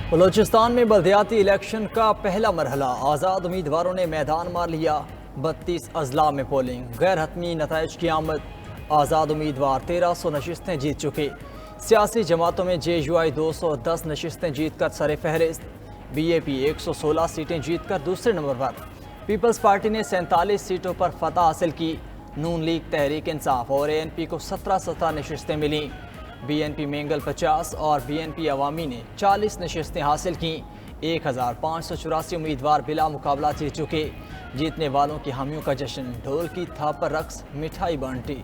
बलूचिस्तान में बल्दियाती इलेक्शन का पहला मरहला, आज़ाद उम्मीदवारों ने मैदान मार लिया। 32 अजला में पोलिंग, गैर हतमी नताइज की आमद। आज़ाद उम्मीदवार 1300 नशिस्तें जीत चुके। सियासी जमातों में JUI 210 नशिस्तें जीत कर सर फहरिस्त। BAP 116 सीटें जीत कर दूसरे नंबर पर। पीपल्स पार्टी ने 47 सीटों पर फतह हासिल की। नून लीग, तहरीक इंसाफ और ANP को 17 नशिस्तें मिलीं। BNP मेंगल 50 और BNP अवामी ने 40 नशिस्तें हासिल की। 1584 उम्मीदवार बिला मुकाबला जीत चुके। जीतने वालों की हामियों का जश्न, ढोल की थाप पर रक्स, मिठाई बांटी।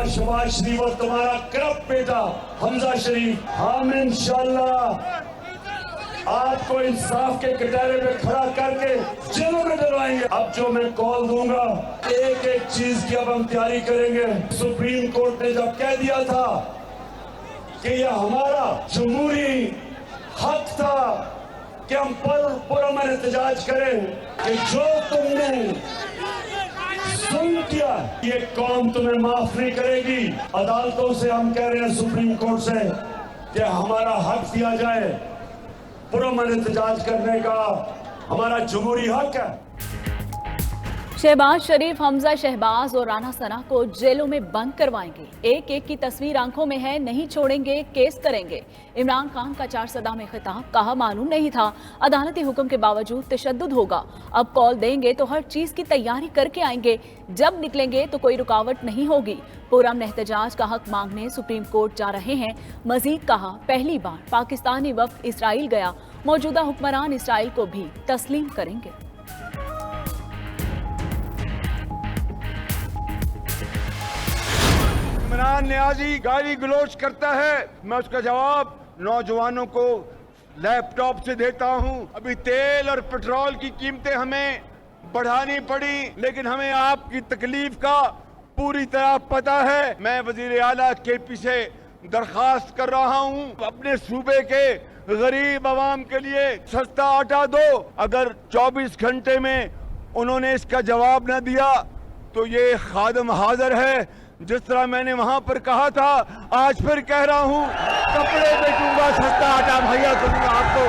शबाज शरीफ और तुम्हारा करप्ट बेटा हमजा शरीफ, हम इंशाल्लाह आपको इंसाफ के कटहरे पे खड़ा करके जेलों में डलवाएंगे। अब जो मैं कॉल दूंगा, एक एक चीज की अब हम तैयारी करेंगे। सुप्रीम कोर्ट ने जब कह दिया था कि यह हमारा जमहूरी हक था कि हम पुरअमन एहतजाज करें, कि जो तुमने सुन किया ये कौम तुम्हें माफ नहीं करेगी। अदालतों से हम कह रहे हैं, सुप्रीम कोर्ट से, कि हमारा हक दिया जाए। पुरअमन एहतजाज करने का हमारा जमहूरी हक है। शहबाज शरीफ, हमजा शहबाज और राना सना को जेलों में बंद करवाएंगे। एक एक की तस्वीर आंखों में है, नहीं छोड़ेंगे, केस करेंगे। इमरान खान का 4 सदा में खिताब, कहा मालूम नहीं था, अदालती हुक्म के बावजूद तशद्दुद होगा। अब कॉल देंगे तो हर चीज की तैयारी करके आएंगे। जब निकलेंगे तो कोई रुकावट नहीं होगी। पुरअमन एहतजाज का हक मांगने सुप्रीम कोर्ट जा रहे हैं। मजीद कहा, पहली बार पाकिस्तानी वफ्द इसराइल गया, मौजूदा हुक्मरान इसराइल को भी तस्लीम करेंगे। इमरान नियाजी गाली गलोच करता है, मैं उसका जवाब नौजवानों को लैपटॉप से देता हूं। अभी तेल और पेट्रोल की कीमतें हमें बढ़ानी पड़ी, लेकिन हमें आपकी तकलीफ का पूरी तरह पता है। मैं वजीर आला KP से दरखास्त कर रहा हूं, अपने सूबे के गरीब आवाम के लिए सस्ता आटा दो। अगर 24 घंटे में उन्होंने इसका जवाब न दिया तो ये खादम हाजिर है। जिस तरह मैंने वहां पर कहा था, आज फिर कह रहा हूं, कपड़े बेचूंगा, सस्ता आटा मुहैया करूंगा आपको।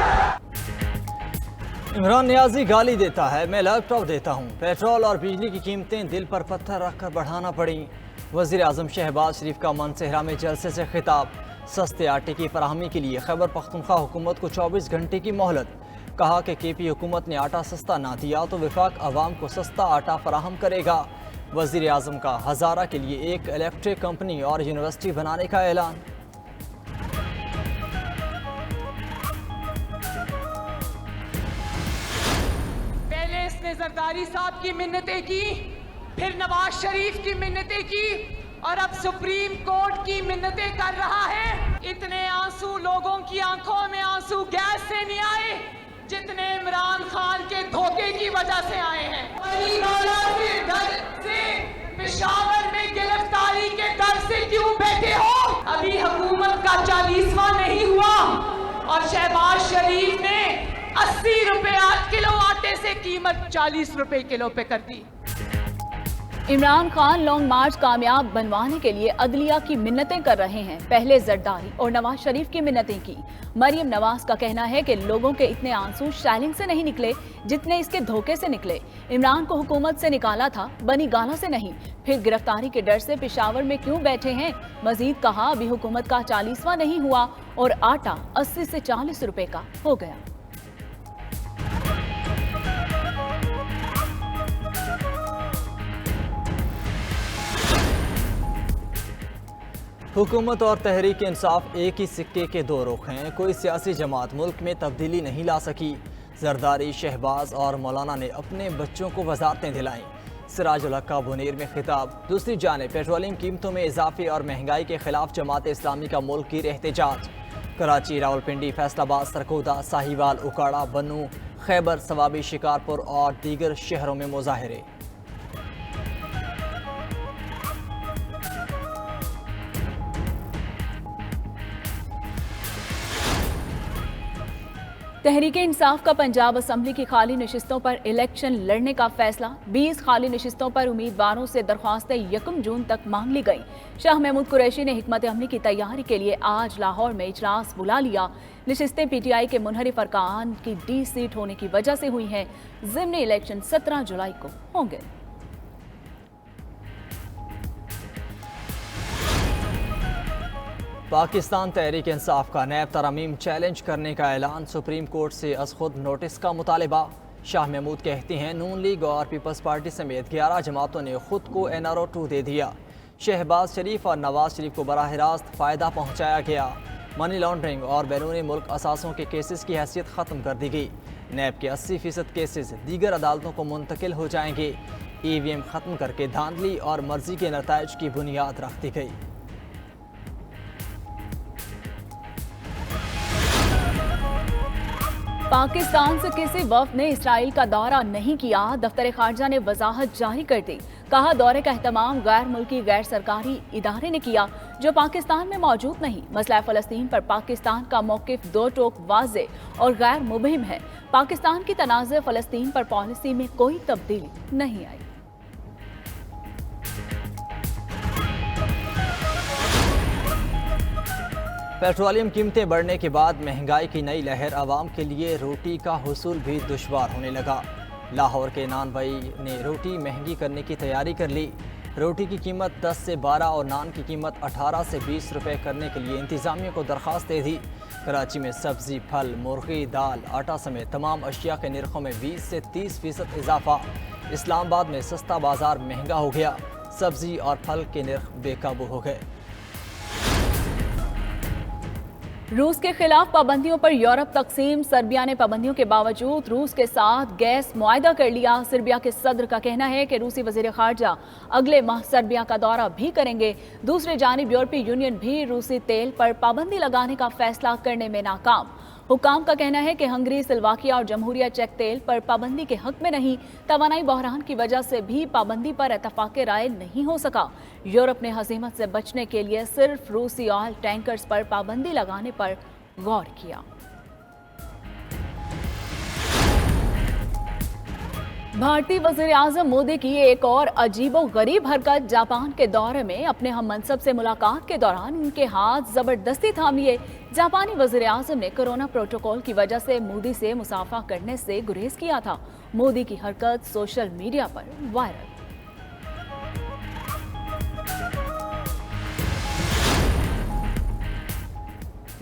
इमरान नियाजी गाली देता है, मैं लैपटॉप देता हूँ। पेट्रोल और बिजली की कीमतें दिल पर पत्थर रखकर बढ़ाना पड़ी। वज़ीर आज़म शहबाज शरीफ का मनसेहरा में जलसे से खिताब। सस्ते आटे की फराहमी के लिए खैबर पख्तूनख्वा हुकूमत को 24 घंटे की मोहलत। कहा कि KP हुकूमत ने आटा सस्ता ना दिया तो वफाक अवाम को सस्ता आटा फराहम करेगा। वज़ीर आज़म का हज़ारा के लिए एक इलेक्ट्रिक कंपनी और यूनिवर्सिटी बनाने का ऐलान। पहले इसने जरदारी साहब की मिन्नतें की, फिर नवाज शरीफ की मिन्नतें की और अब सुप्रीम कोर्ट की मिन्नतें कर रहा है। इतने आंसू लोगों की आंखों में आंसू गैस से नहीं आए जितने इमरान खान के धोखे की वजह से आए हैं। पेशावर में गिरफ्तारी के डर से क्यों बैठे हो? अभी हुकूमत का 40वां नहीं हुआ और शहबाज शरीफ ने 80 रुपए किलो आटे से कीमत 40 रुपए किलो पे कर दी। इमरान खान लॉन्ग मार्च कामयाब बनवाने के लिए अदलिया की मिन्नतें कर रहे हैं। पहले जरदारी और नवाज शरीफ की मिन्नतें की। मरियम नवाज का कहना है कि लोगों के इतने आंसू शैलिंग से नहीं निकले जितने इसके धोखे से निकले। इमरान को हुकूमत से निकाला था, बनी गालों से नहीं। फिर गिरफ्तारी के डर से पेशावर में क्यों बैठे हैं? मजीद कहा, अभी हुकूमत का 40वां नहीं हुआ और आटा 80 से 40 रुपए का हो गया। हुकूमत और तहरीक इंसाफ एक ही सिक्के के दो रुख हैं। कोई सियासी जमात मुल्क में तब्दीली नहीं ला सकी। जरदारी, शहबाज और मौलाना ने अपने बच्चों को वजारतें दिलाईं। सिराजुल हक का बुनेर में खिताब। दूसरी जाने पेट्रोलियम कीमतों में इजाफे और महंगाई के खिलाफ जमात इस्लामी का मुल्क की एहतजाज। कराची, रावलपिंडी, फैसलाबाद, सरगोदा, साहिवाल, उकाड़ा, बन्नू, खैबर, सवाबी, शिकारपुर और दीगर शहरों में मुजाहरे। तहरीक इंसाफ का पंजाब असम्बली की खाली नशिस्तों पर इलेक्शन लड़ने का फैसला। 20 खाली नशिस्तों पर उम्मीदवारों से दरख्वास्तें 1 जून तक मांग ली गई। शाह महमूद कुरैशी ने हिकमत अमली की तैयारी के लिए आज लाहौर में इजलास बुला लिया। नशिस्तें PTI के मुनहरिफ अरकान की D सीट होने की वजह से हुई हैं। ज़िम्नी इलेक्शन 17 जुलाई को होंगे। पाकिस्तान तहरीक इंसाफ का नैब तरमीम चैलेंज करने का ऐलान। सुप्रीम कोर्ट से अज खुद नोटिस का मुतालबा। शाह महमूद कहती हैं नून लीग और पीपल्स पार्टी समेत 11 जमातों ने खुद को NRO 2 दे दिया। शहबाज शरीफ और नवाज शरीफ को बराह रास्त फ़ायदा पहुँचाया गया। मनी लॉन्ड्रिंग और बैरूनी मुल्क असासों के केसेस की हैसियत ख़त्म कर दी गई। नैब के 80% केसेस दीगर अदालतों को मुंतकिल हो जाएंगे। EVM ख़त्म करके धांधली और मर्जी के नताइज की बुनियाद रख दी गई। पाकिस्तान से किसी वफ्द ने इसराइल का दौरा नहीं किया। दफ्तर खारजा ने वजाहत जारी कर दी। कहा दौरे का एहतमाम गैर मुल्की गैर सरकारी इदारे ने किया जो पाकिस्तान में मौजूद नहीं। मसला फ़लस्तीन पर पाकिस्तान का मौक़िफ़ दो टोक वाज़े और गैर मुबहिम है। पाकिस्तान की तनाज़ फ़लस्तीन पर पॉलिसी में कोई तब्दीली नहीं आई। पेट्रोलियम कीमतें बढ़ने के बाद महंगाई की नई लहर आवाम के लिए रोटी का हुसूल भी दुश्वार होने लगा। लाहौर के नान भाई ने रोटी महंगी करने की तैयारी कर ली। रोटी की कीमत 10 से 12 और नान की कीमत 18 से 20 रुपए करने के लिए इंतज़ामिया को दरख्वास्त दे दी। कराची में सब्जी, फल, मुर्गी, दाल, आटा समेत तमाम अशिया के निर्खों में 20 से 30% इजाफा। इस्लामाबाद में सस्ता बाजार महंगा हो गया। सब्जी और फल के निर्ख बेकाबू हो गए। रूस के खिलाफ पाबंदियों पर यूरोप तकसीम। सर्बिया ने पाबंदियों के बावजूद रूस के साथ गैस मुआहदा कर लिया। सर्बिया के सदर का कहना है कि रूसी वजीर खारजा अगले माह सर्बिया का दौरा भी करेंगे। दूसरी जानिब यूरोपीय यूनियन भी रूसी तेल पर पाबंदी लगाने का फैसला करने में नाकाम। हुकाम का कहना है कि हंगरी, स्लोवाकिया और जमहूरिया चेक तेल पर पाबंदी के हक में नहीं। तवानाई बहरान की वजह से भी पाबंदी पर इत्तफाक राय नहीं हो सका। यूरोप ने हज़ीमत से बचने के लिए सिर्फ रूसी ऑयल टैंकर्स पर पाबंदी लगाने पर गौर किया। भारतीय वज़ीर-ए-आज़म मोदी की एक और अजीबो-गरीब हरकत। जापान के दौरे में अपने हम मनसब से मुलाकात के दौरान उनके हाथ जबरदस्ती थाम लिए। जापानी वज़ीर-ए-आज़म ने कोरोना प्रोटोकॉल की वजह से मोदी से मुसाफा करने से गुरेज किया था। मोदी की हरकत सोशल मीडिया पर वायरल।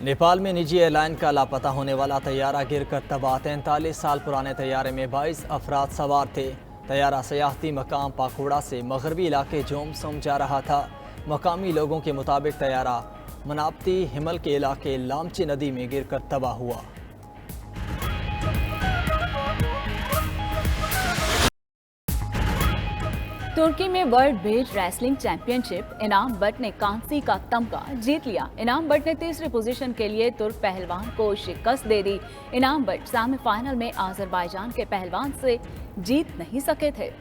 नेपाल में निजी एयरलाइन का लापता होने वाला तैयारा गिरकर तबाह। 43 साल पुराने तैयारे में 22 अफराद सवार थे। तैयारा सयाहती मकाम पाखोड़ा से मगरबी इलाके जोमसोम जा रहा था। मकामी लोगों के मुताबिक तैयारा मनापती हिमल के इलाके लामची नदी में गिरकर तबाह हुआ। तुर्की में वर्ल्ड बेज रेसलिंग चैंपियनशिप इनाम बट ने कांसी का तमगा जीत लिया। इनाम बट ने तीसरी पोजीशन के लिए तुर्क पहलवान को शिकस्त दे दी। इनाम बट सेमीफाइनल में आज़रबाईजान के पहलवान से जीत नहीं सके थे।